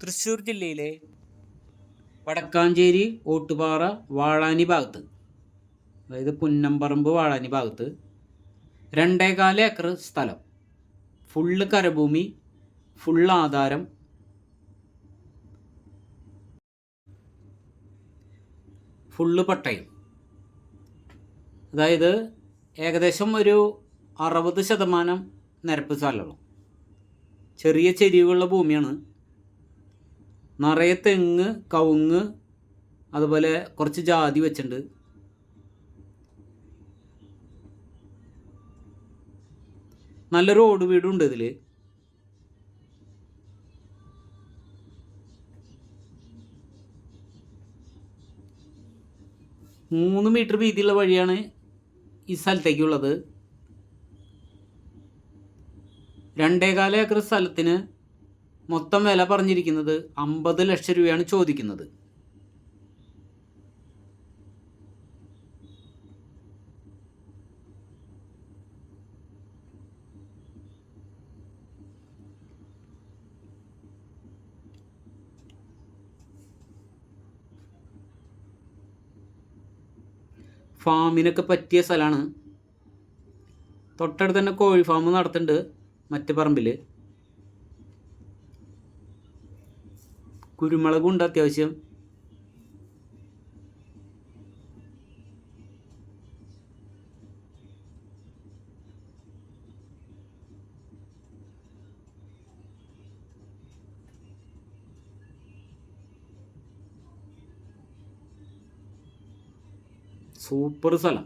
തൃശ്ശൂർ ജില്ലയിലെ വടക്കാഞ്ചേരി ഓട്ടുപാറ വാഴാനി ഭാഗത്ത്, അതായത് പുന്നമ്പറമ്പ് വാഴാനി ഭാഗത്ത് 2.25 ഏക്കർ സ്ഥലം, ഫുള്ള് കരഭൂമി, ഫുള്ള് ആധാരം, ഫുള്ള് പട്ടയം. അതായത് ഏകദേശം ഒരു 60% നിരപ്പ് സ്ഥലമുള്ളൂ. ചെറിയ ചെരിവുള്ള ഭൂമിയാണ്. നിറയെ തെങ്ങ്, കവുങ്ങ്, അതുപോലെ കുറച്ച് ജാതി വെച്ചിട്ടുണ്ട്. നല്ലൊരു ഓട് വീടുണ്ട് ഇതിൽ. മൂന്ന് മീറ്റർ വീതിയുള്ള വഴിയാണ് ഈ സ്ഥലത്തേക്കുള്ളത്. 2.25 ഏക്കർ സ്ഥലത്തിന് മൊത്തം വില പറഞ്ഞിരിക്കുന്നത് 50 ലക്ഷം രൂപയാണ് ചോദിക്കുന്നത്. ഫാമിനൊക്കെ പറ്റിയ സ്ഥലമാണ്. തൊട്ടടുത്ത് തന്നെ കോഴി ഫാം നടത്തുന്നുണ്ട് മറ്റു പറമ്പിൽ. കുരുമുളകുണ്ട് അത്യാവശ്യം. സൂപ്പർ സ്ഥലം.